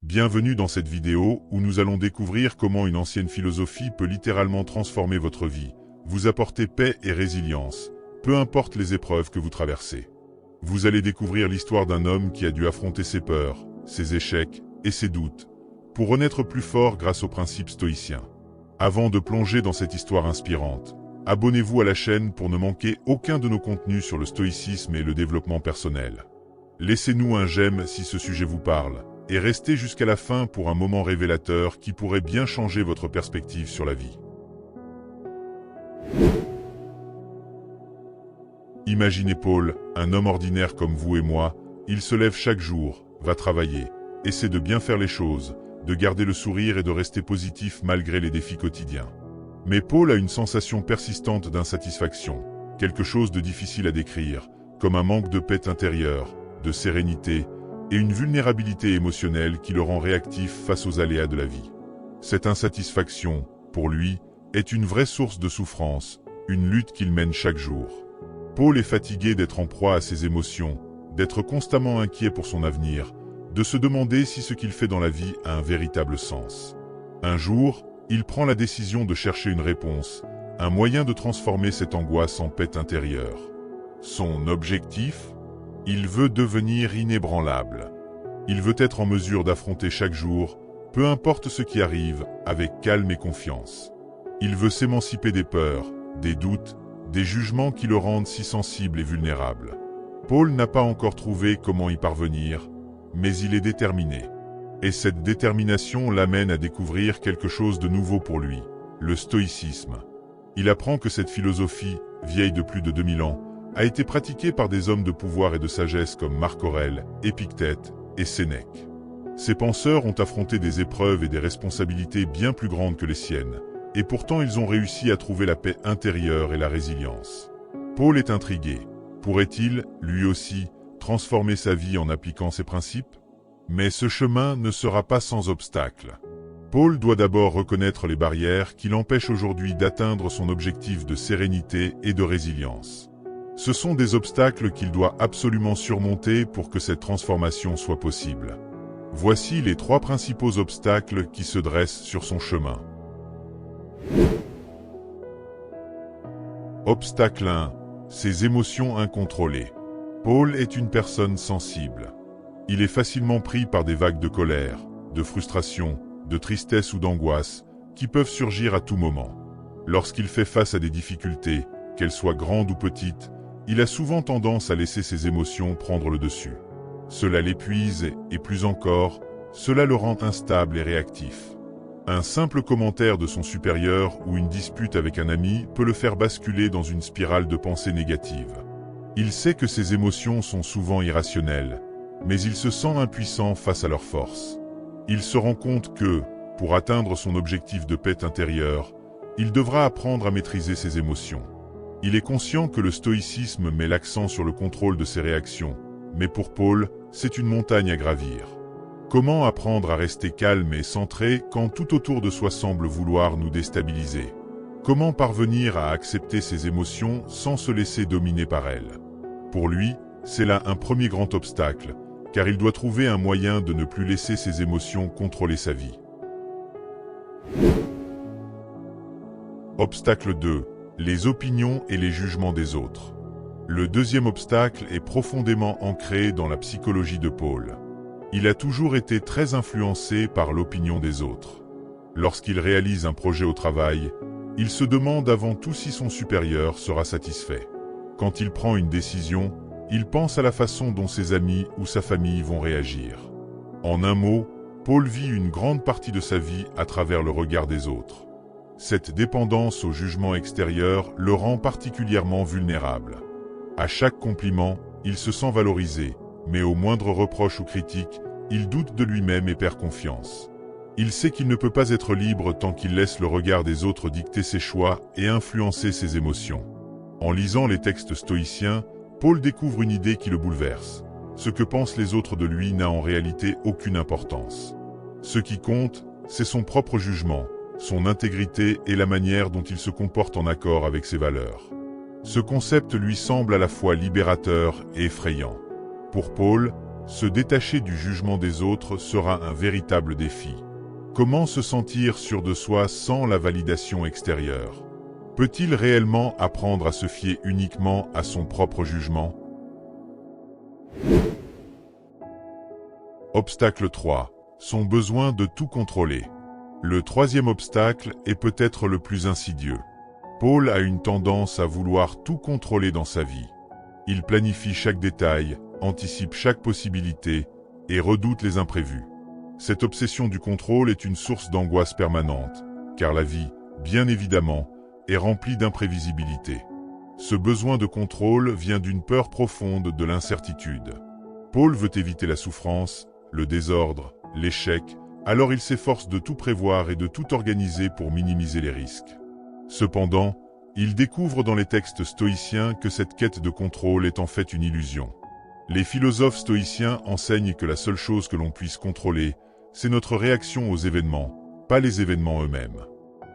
Bienvenue dans cette vidéo où nous allons découvrir comment une ancienne philosophie peut littéralement transformer votre vie, vous apporter paix et résilience, peu importe les épreuves que vous traversez. Vous allez découvrir l'histoire d'un homme qui a dû affronter ses peurs, ses échecs et ses doutes, pour renaître plus fort grâce aux principes stoïciens. Avant de plonger dans cette histoire inspirante, abonnez-vous à la chaîne pour ne manquer aucun de nos contenus sur le stoïcisme et le développement personnel. Laissez-nous un j'aime si ce sujet vous parle, et restez jusqu'à la fin pour un moment révélateur qui pourrait bien changer votre perspective sur la vie. Imaginez Paul, un homme ordinaire comme vous et moi, il se lève chaque jour, va travailler, essaie de bien faire les choses, de garder le sourire et de rester positif malgré les défis quotidiens. Mais Paul a une sensation persistante d'insatisfaction, quelque chose de difficile à décrire, comme un manque de paix intérieure, de sérénité, et une vulnérabilité émotionnelle qui le rend réactif face aux aléas de la vie. Cette insatisfaction, pour lui, est une vraie source de souffrance, une lutte qu'il mène chaque jour. Paul est fatigué d'être en proie à ses émotions, d'être constamment inquiet pour son avenir, de se demander si ce qu'il fait dans la vie a un véritable sens. Un jour, il prend la décision de chercher une réponse, un moyen de transformer cette angoisse en paix intérieure. Son objectif ? Il veut devenir inébranlable. Il veut être en mesure d'affronter chaque jour, peu importe ce qui arrive, avec calme et confiance. Il veut s'émanciper des peurs, des doutes, des jugements qui le rendent si sensible et vulnérable. Paul n'a pas encore trouvé comment y parvenir, mais il est déterminé. Et cette détermination l'amène à découvrir quelque chose de nouveau pour lui, le stoïcisme. Il apprend que cette philosophie, vieille de plus de 2000 ans, a été pratiquée par des hommes de pouvoir et de sagesse comme Marc Aurèle, Épictète et Sénèque. Ces penseurs ont affronté des épreuves et des responsabilités bien plus grandes que les siennes, et pourtant ils ont réussi à trouver la paix intérieure et la résilience. Paul est intrigué. Pourrait-il, lui aussi, transformer sa vie en appliquant ces principes ? Mais ce chemin ne sera pas sans obstacles. Paul doit d'abord reconnaître les barrières qui l'empêchent aujourd'hui d'atteindre son objectif de sérénité et de résilience. Ce sont des obstacles qu'il doit absolument surmonter pour que cette transformation soit possible. Voici les 3 principaux obstacles qui se dressent sur son chemin. Obstacle 1. Ses émotions incontrôlées. Paul est une personne sensible. Il est facilement pris par des vagues de colère, de frustration, de tristesse ou d'angoisse, qui peuvent surgir à tout moment. Lorsqu'il fait face à des difficultés, qu'elles soient grandes ou petites, il a souvent tendance à laisser ses émotions prendre le dessus. Cela l'épuise et plus encore, cela le rend instable et réactif. Un simple commentaire de son supérieur ou une dispute avec un ami peut le faire basculer dans une spirale de pensée négative. Il sait que ses émotions sont souvent irrationnelles, mais il se sent impuissant face à leur force. Il se rend compte que, pour atteindre son objectif de paix intérieure, il devra apprendre à maîtriser ses émotions. Il est conscient que le stoïcisme met l'accent sur le contrôle de ses réactions, mais pour Paul, c'est une montagne à gravir. Comment apprendre à rester calme et centré quand tout autour de soi semble vouloir nous déstabiliser? Comment parvenir à accepter ses émotions sans se laisser dominer par elles? Pour lui, c'est là un premier grand obstacle, car il doit trouver un moyen de ne plus laisser ses émotions contrôler sa vie. Obstacle 2. Les opinions et les jugements des autres. Le deuxième obstacle est profondément ancré dans la psychologie de Paul. Il a toujours été très influencé par l'opinion des autres. Lorsqu'il réalise un projet au travail, il se demande avant tout si son supérieur sera satisfait. Quand il prend une décision, il pense à la façon dont ses amis ou sa famille vont réagir. En un mot, Paul vit une grande partie de sa vie à travers le regard des autres. Cette dépendance au jugement extérieur le rend particulièrement vulnérable. À chaque compliment, il se sent valorisé, mais au moindre reproche ou critique, il doute de lui-même et perd confiance. Il sait qu'il ne peut pas être libre tant qu'il laisse le regard des autres dicter ses choix et influencer ses émotions. En lisant les textes stoïciens, Paul découvre une idée qui le bouleverse. Ce que pensent les autres de lui n'a en réalité aucune importance. Ce qui compte, c'est son propre jugement, son intégrité et la manière dont il se comporte en accord avec ses valeurs. Ce concept lui semble à la fois libérateur et effrayant. Pour Paul, Se détacher du jugement des autres sera un véritable défi. Comment se sentir sûr de soi sans la validation extérieure? Peut-il réellement apprendre à se fier uniquement à son propre jugement? Obstacle 3. Son besoin de tout contrôler. Le troisième obstacle est peut-être le plus insidieux. Paul a une tendance à vouloir tout contrôler dans sa vie. Il planifie chaque détail, anticipe chaque possibilité et redoute les imprévus. Cette obsession du contrôle est une source d'angoisse permanente, car la vie, bien évidemment, est remplie d'imprévisibilité. Ce besoin de contrôle vient d'une peur profonde de l'incertitude. Paul veut éviter la souffrance, le désordre, l'échec, alors il s'efforce de tout prévoir et de tout organiser pour minimiser les risques. Cependant, il découvre dans les textes stoïciens que cette quête de contrôle est en fait une illusion. Les philosophes stoïciens enseignent que la seule chose que l'on puisse contrôler, c'est notre réaction aux événements, pas les événements eux-mêmes.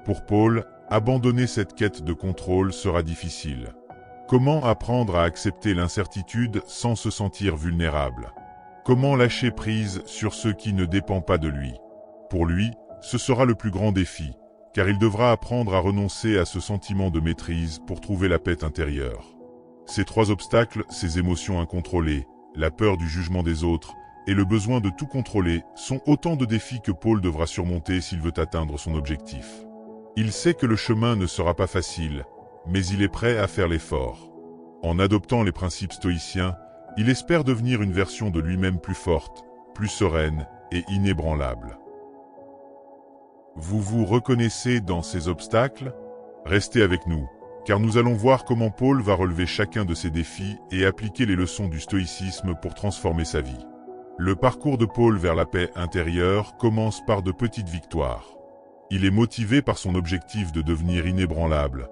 Pour Paul, abandonner cette quête de contrôle sera difficile. Comment apprendre à accepter l'incertitude sans se sentir vulnérable? Comment lâcher prise sur ce qui ne dépend pas de lui? Pour lui, ce sera le plus grand défi, car il devra apprendre à renoncer à ce sentiment de maîtrise pour trouver la paix intérieure. Ces trois obstacles, ces émotions incontrôlées, la peur du jugement des autres et le besoin de tout contrôler, sont autant de défis que Paul devra surmonter s'il veut atteindre son objectif. Il sait que le chemin ne sera pas facile, mais il est prêt à faire l'effort. En adoptant les principes stoïciens, il espère devenir une version de lui-même plus forte, plus sereine et inébranlable. Vous vous reconnaissez dans ces obstacles? Restez avec nous, car nous allons voir comment Paul va relever chacun de ces défis et appliquer les leçons du stoïcisme pour transformer sa vie. Le parcours de Paul vers la paix intérieure commence par de petites victoires. Il est motivé par son objectif de devenir inébranlable,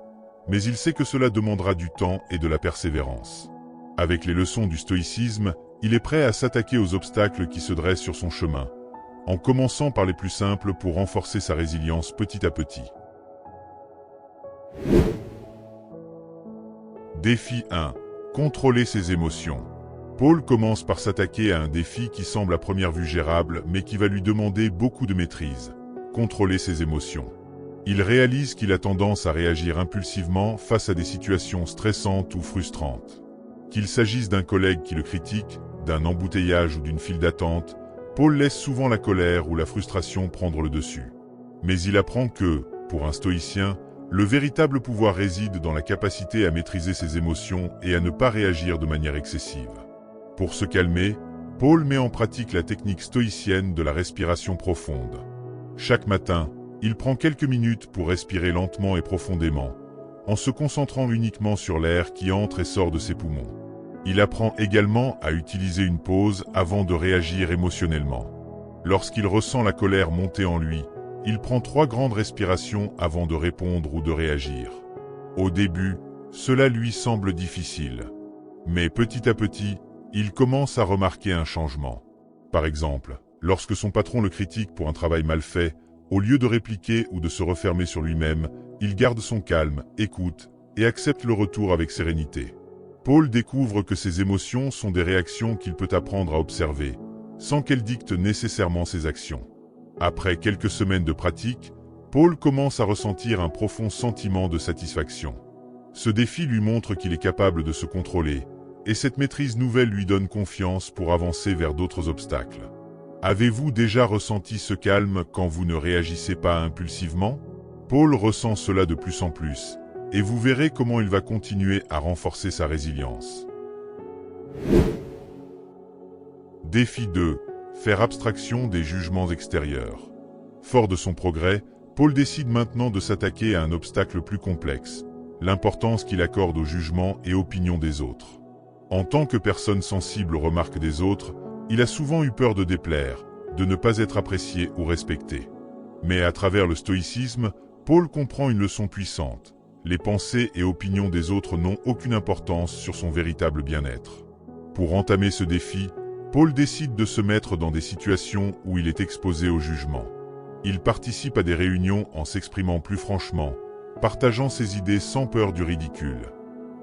mais il sait que cela demandera du temps et de la persévérance. Avec les leçons du stoïcisme, il est prêt à s'attaquer aux obstacles qui se dressent sur son chemin, en commençant par les plus simples pour renforcer sa résilience petit à petit. Défi 1. Contrôler ses émotions. Paul commence par s'attaquer à un défi qui semble à première vue gérable, mais qui va lui demander beaucoup de maîtrise. Contrôler ses émotions. Il réalise qu'il a tendance à réagir impulsivement face à des situations stressantes ou frustrantes. Qu'il s'agisse d'un collègue qui le critique, d'un embouteillage ou d'une file d'attente, Paul laisse souvent la colère ou la frustration prendre le dessus. Mais il apprend que, pour un stoïcien, le véritable pouvoir réside dans la capacité à maîtriser ses émotions et à ne pas réagir de manière excessive. Pour se calmer, Paul met en pratique la technique stoïcienne de la respiration profonde. Chaque matin, il prend quelques minutes pour respirer lentement et profondément, en se concentrant uniquement sur l'air qui entre et sort de ses poumons. Il apprend également à utiliser une pause avant de réagir émotionnellement. Lorsqu'il ressent la colère monter en lui, il prend 3 grandes respirations avant de répondre ou de réagir. Au début, cela lui semble difficile. Mais petit à petit, il commence à remarquer un changement. Par exemple, lorsque son patron le critique pour un travail mal fait, au lieu de répliquer ou de se refermer sur lui-même, il garde son calme, écoute et accepte le retour avec sérénité. Paul découvre que ses émotions sont des réactions qu'il peut apprendre à observer, sans qu'elles dictent nécessairement ses actions. Après quelques semaines de pratique, Paul commence à ressentir un profond sentiment de satisfaction. Ce défi lui montre qu'il est capable de se contrôler, et cette maîtrise nouvelle lui donne confiance pour avancer vers d'autres obstacles. Avez-vous déjà ressenti ce calme quand vous ne réagissez pas impulsivement? Paul ressent cela de plus en plus, et vous verrez comment il va continuer à renforcer sa résilience. Défi 2. Faire abstraction des jugements extérieurs. Fort de son progrès, Paul décide maintenant de s'attaquer à un obstacle plus complexe, l'importance qu'il accorde aux jugements et opinions des autres. En tant que personne sensible aux remarques des autres, il a souvent eu peur de déplaire, de ne pas être apprécié ou respecté. Mais à travers le stoïcisme, Paul comprend une leçon puissante. Les pensées et opinions des autres n'ont aucune importance sur son véritable bien-être. Pour entamer ce défi, Paul décide de se mettre dans des situations où il est exposé au jugement. Il participe à des réunions en s'exprimant plus franchement, partageant ses idées sans peur du ridicule.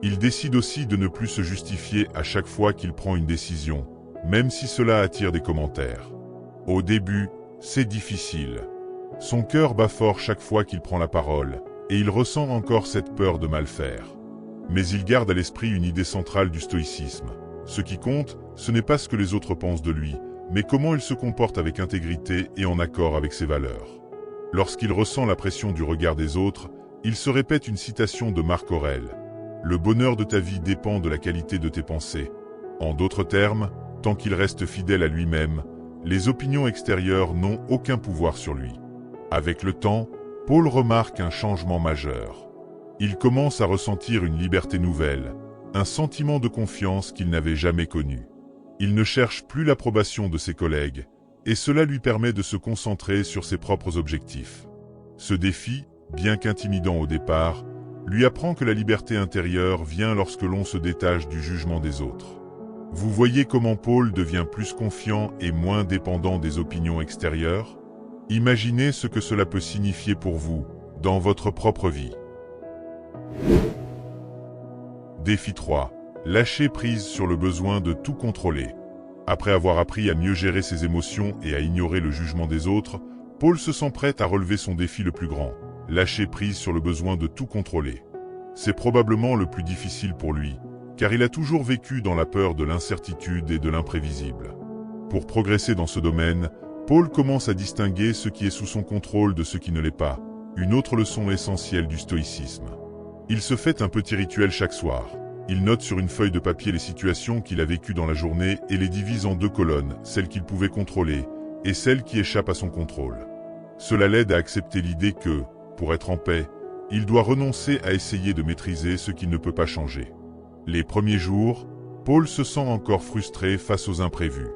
Il décide aussi de ne plus se justifier à chaque fois qu'il prend une décision, même si cela attire des commentaires. Au début, c'est difficile. Son cœur bat fort chaque fois qu'il prend la parole, et il ressent encore cette peur de mal faire. Mais il garde à l'esprit une idée centrale du stoïcisme. Ce qui compte, ce n'est pas ce que les autres pensent de lui, mais comment il se comporte avec intégrité et en accord avec ses valeurs. Lorsqu'il ressent la pression du regard des autres, il se répète une citation de Marc Aurèle. « Le bonheur de ta vie dépend de la qualité de tes pensées. » En d'autres termes, tant qu'il reste fidèle à lui-même, les opinions extérieures n'ont aucun pouvoir sur lui. Avec le temps, Paul remarque un changement majeur. Il commence à ressentir une liberté nouvelle, un sentiment de confiance qu'il n'avait jamais connu. Il ne cherche plus l'approbation de ses collègues, et cela lui permet de se concentrer sur ses propres objectifs. Ce défi, bien qu'intimidant au départ, lui apprend que la liberté intérieure vient lorsque l'on se détache du jugement des autres. Vous voyez comment Paul devient plus confiant et moins dépendant des opinions extérieures? Imaginez ce que cela peut signifier pour vous, dans votre propre vie. Défi 3. Lâcher prise sur le besoin de tout contrôler. Après avoir appris à mieux gérer ses émotions et à ignorer le jugement des autres, Paul se sent prêt à relever son défi le plus grand, lâcher prise sur le besoin de tout contrôler. C'est probablement le plus difficile pour lui, car il a toujours vécu dans la peur de l'incertitude et de l'imprévisible. Pour progresser dans ce domaine, Paul commence à distinguer ce qui est sous son contrôle de ce qui ne l'est pas, une autre leçon essentielle du stoïcisme. Il se fait un petit rituel chaque soir. Il note sur une feuille de papier les situations qu'il a vécues dans la journée et les divise en 2 colonnes, celles qu'il pouvait contrôler et celles qui échappent à son contrôle. Cela l'aide à accepter l'idée que, pour être en paix, il doit renoncer à essayer de maîtriser ce qu'il ne peut pas changer. Les premiers jours, Paul se sent encore frustré face aux imprévus.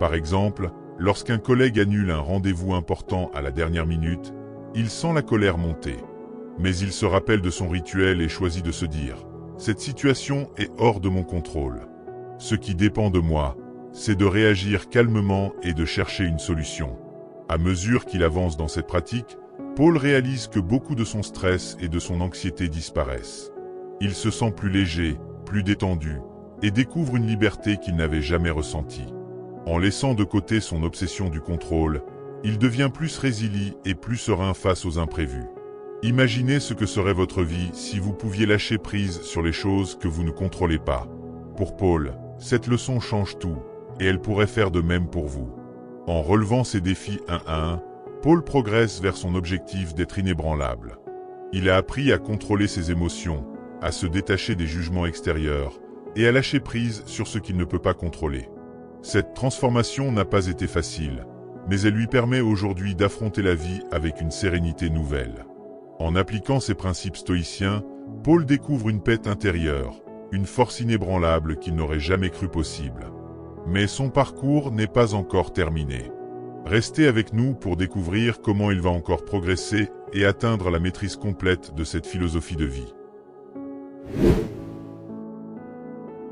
Par exemple, lorsqu'un collègue annule un rendez-vous important à la dernière minute, il sent la colère monter. Mais il se rappelle de son rituel et choisit de se dire « Cette situation est hors de mon contrôle. Ce qui dépend de moi, c'est de réagir calmement et de chercher une solution. » À mesure qu'il avance dans cette pratique, Paul réalise que beaucoup de son stress et de son anxiété disparaissent. Il se sent plus léger, plus détendu, et découvre une liberté qu'il n'avait jamais ressentie. En laissant de côté son obsession du contrôle, il devient plus résilient et plus serein face aux imprévus. Imaginez ce que serait votre vie si vous pouviez lâcher prise sur les choses que vous ne contrôlez pas. Pour Paul, cette leçon change tout, et elle pourrait faire de même pour vous. En relevant ces défis un à un, Paul progresse vers son objectif d'être inébranlable. Il a appris à contrôler ses émotions, à se détacher des jugements extérieurs, et à lâcher prise sur ce qu'il ne peut pas contrôler. Cette transformation n'a pas été facile, mais elle lui permet aujourd'hui d'affronter la vie avec une sérénité nouvelle. En appliquant ces principes stoïciens, Paul découvre une paix intérieure, une force inébranlable qu'il n'aurait jamais cru possible. Mais son parcours n'est pas encore terminé. Restez avec nous pour découvrir comment il va encore progresser et atteindre la maîtrise complète de cette philosophie de vie.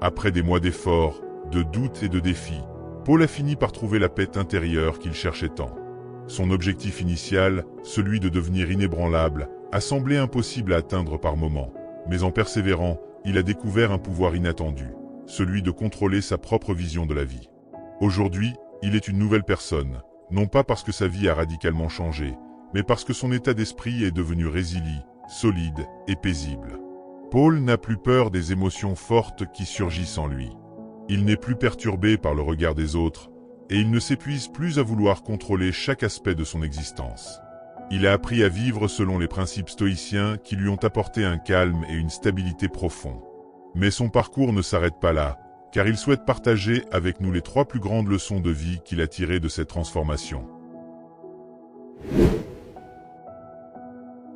Après des mois d'efforts, de doutes et de défis, Paul a fini par trouver la paix intérieure qu'il cherchait tant. Son objectif initial, celui de devenir inébranlable, a semblé impossible à atteindre par moments, mais en persévérant, il a découvert un pouvoir inattendu, celui de contrôler sa propre vision de la vie. Aujourd'hui, il est une nouvelle personne, non pas parce que sa vie a radicalement changé, mais parce que son état d'esprit est devenu résilient, solide et paisible. Paul n'a plus peur des émotions fortes qui surgissent en lui. Il n'est plus perturbé par le regard des autres, et il ne s'épuise plus à vouloir contrôler chaque aspect de son existence. Il a appris à vivre selon les principes stoïciens qui lui ont apporté un calme et une stabilité profonds. Mais son parcours ne s'arrête pas là, car il souhaite partager avec nous les 3 plus grandes leçons de vie qu'il a tirées de cette transformation.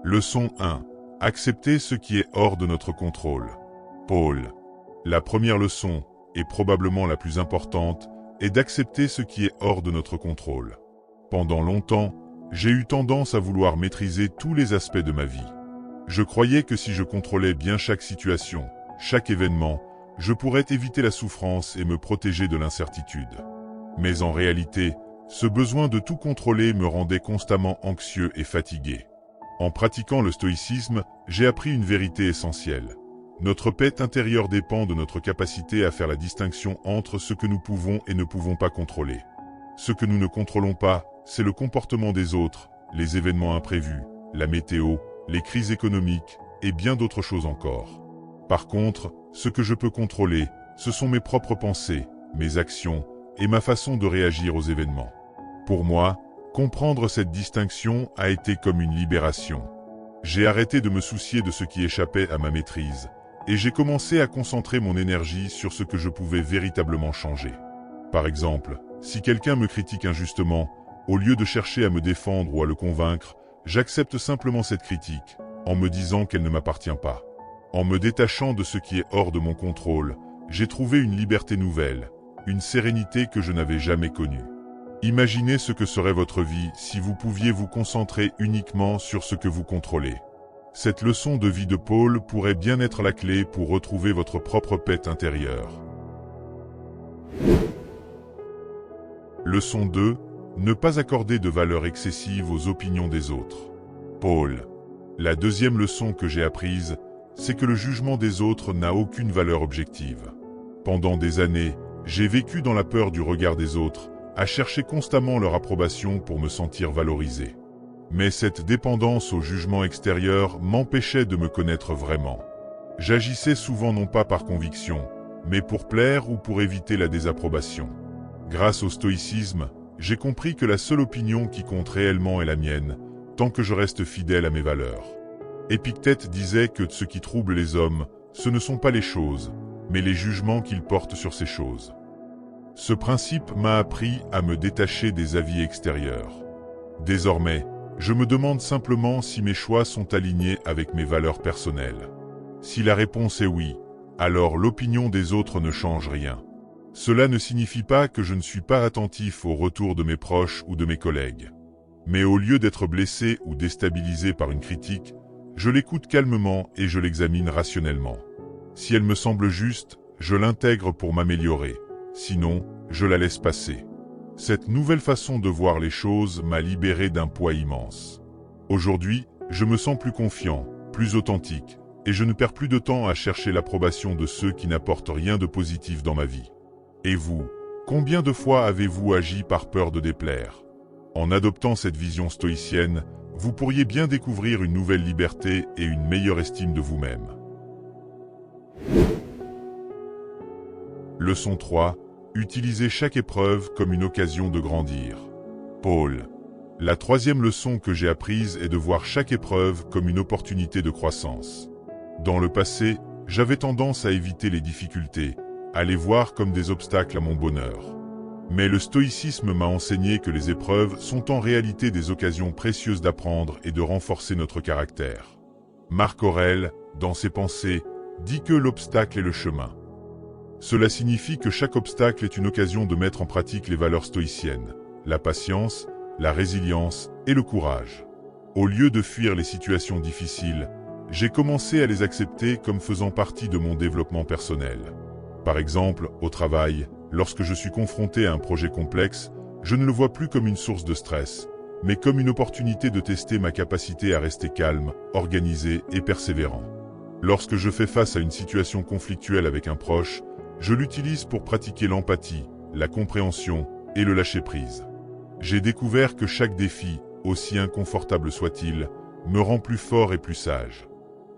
Leçon 1. Accepter ce qui est hors de notre contrôle. Paul. La première leçon, et probablement la plus importante, est d'accepter ce qui est hors de notre contrôle. Pendant longtemps, j'ai eu tendance à vouloir maîtriser tous les aspects de ma vie. Je croyais que si je contrôlais bien chaque situation, chaque événement, je pourrais éviter la souffrance et me protéger de l'incertitude. Mais en réalité, ce besoin de tout contrôler me rendait constamment anxieux et fatigué. En pratiquant le stoïcisme, j'ai appris une vérité essentielle. Notre paix intérieure dépend de notre capacité à faire la distinction entre ce que nous pouvons et ne pouvons pas contrôler. Ce que nous ne contrôlons pas, c'est le comportement des autres, les événements imprévus, la météo, les crises économiques et bien d'autres choses encore. Par contre, ce que je peux contrôler, ce sont mes propres pensées, mes actions et ma façon de réagir aux événements. Pour moi, comprendre cette distinction a été comme une libération. J'ai arrêté de me soucier de ce qui échappait à ma maîtrise, et j'ai commencé à concentrer mon énergie sur ce que je pouvais véritablement changer. Par exemple, si quelqu'un me critique injustement, au lieu de chercher à me défendre ou à le convaincre, j'accepte simplement cette critique, en me disant qu'elle ne m'appartient pas. En me détachant de ce qui est hors de mon contrôle, j'ai trouvé une liberté nouvelle, une sérénité que je n'avais jamais connue. Imaginez ce que serait votre vie si vous pouviez vous concentrer uniquement sur ce que vous contrôlez. Cette leçon de vie de Paul pourrait bien être la clé pour retrouver votre propre paix intérieure. Leçon 2. Ne pas accorder de valeur excessive aux opinions des autres. Paul. La deuxième leçon que j'ai apprise, c'est que le jugement des autres n'a aucune valeur objective. Pendant des années, j'ai vécu dans la peur du regard des autres, à chercher constamment leur approbation pour me sentir valorisé. Mais cette dépendance au jugement extérieur m'empêchait de me connaître vraiment. J'agissais souvent non pas par conviction, mais pour plaire ou pour éviter la désapprobation. Grâce au stoïcisme, j'ai compris que la seule opinion qui compte réellement est la mienne, tant que je reste fidèle à mes valeurs. Épictète disait que ce qui trouble les hommes, ce ne sont pas les choses, mais les jugements qu'ils portent sur ces choses. Ce principe m'a appris à me détacher des avis extérieurs. Désormais, je me demande simplement si mes choix sont alignés avec mes valeurs personnelles. Si la réponse est oui, alors l'opinion des autres ne change rien. Cela ne signifie pas que je ne suis pas attentif au retour de mes proches ou de mes collègues. Mais au lieu d'être blessé ou déstabilisé par une critique, je l'écoute calmement et je l'examine rationnellement. Si elle me semble juste, je l'intègre pour m'améliorer. Sinon, je la laisse passer. Cette nouvelle façon de voir les choses m'a libéré d'un poids immense. Aujourd'hui, je me sens plus confiant, plus authentique, et je ne perds plus de temps à chercher l'approbation de ceux qui n'apportent rien de positif dans ma vie. Et vous, combien de fois avez-vous agi par peur de déplaire? En adoptant cette vision stoïcienne, vous pourriez bien découvrir une nouvelle liberté et une meilleure estime de vous-même. Leçon 3. Utilisez chaque épreuve comme une occasion de grandir. Paul. La troisième leçon que j'ai apprise est de voir chaque épreuve comme une opportunité de croissance. Dans le passé, j'avais tendance à éviter les difficultés, à les voir comme des obstacles à mon bonheur. Mais le stoïcisme m'a enseigné que les épreuves sont en réalité des occasions précieuses d'apprendre et de renforcer notre caractère. Marc Aurèle, dans ses pensées, dit que l'obstacle est le chemin. Cela signifie que chaque obstacle est une occasion de mettre en pratique les valeurs stoïciennes, la patience, la résilience et le courage. Au lieu de fuir les situations difficiles, j'ai commencé à les accepter comme faisant partie de mon développement personnel. Par exemple, au travail, lorsque je suis confronté à un projet complexe, je ne le vois plus comme une source de stress, mais comme une opportunité de tester ma capacité à rester calme, organisé et persévérant. Lorsque je fais face à une situation conflictuelle avec un proche, je l'utilise pour pratiquer l'empathie, la compréhension et le lâcher-prise. J'ai découvert que chaque défi, aussi inconfortable soit-il, me rend plus fort et plus sage.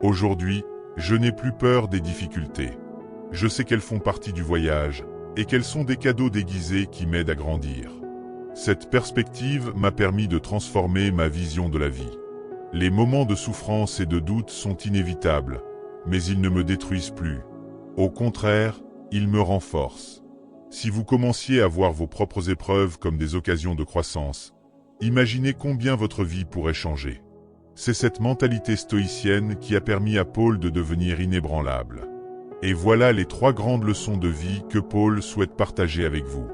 Aujourd'hui, je n'ai plus peur des difficultés. Je sais qu'elles font partie du voyage et qu'elles sont des cadeaux déguisés qui m'aident à grandir. Cette perspective m'a permis de transformer ma vision de la vie. Les moments de souffrance et de doute sont inévitables, mais ils ne me détruisent plus. Au contraire, ils me renforcent. Si vous commenciez à voir vos propres épreuves comme des occasions de croissance, imaginez combien votre vie pourrait changer. C'est cette mentalité stoïcienne qui a permis à Paul de devenir inébranlable. Et voilà les 3 grandes leçons de vie que Paul souhaite partager avec vous.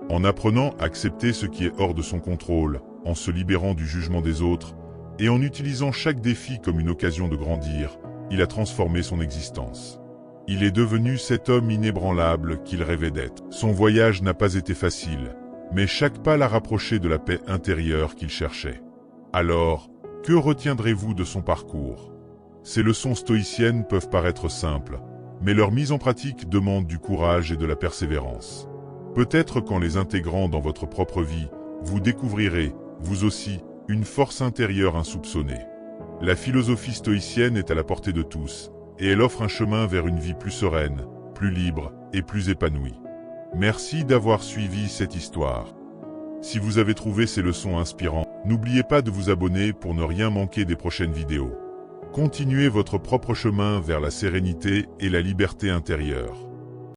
En apprenant à accepter ce qui est hors de son contrôle, en se libérant du jugement des autres, et en utilisant chaque défi comme une occasion de grandir, il a transformé son existence. Il est devenu cet homme inébranlable qu'il rêvait d'être. Son voyage n'a pas été facile, mais chaque pas l'a rapproché de la paix intérieure qu'il cherchait. Alors, que retiendrez-vous de son parcours? Ces leçons stoïciennes peuvent paraître simples, mais leur mise en pratique demande du courage et de la persévérance. Peut-être qu'en les intégrant dans votre propre vie, vous découvrirez, vous aussi, une force intérieure insoupçonnée. La philosophie stoïcienne est à la portée de tous, et elle offre un chemin vers une vie plus sereine, plus libre et plus épanouie. Merci d'avoir suivi cette histoire. Si vous avez trouvé ces leçons inspirantes, n'oubliez pas de vous abonner pour ne rien manquer des prochaines vidéos. Continuez votre propre chemin vers la sérénité et la liberté intérieure.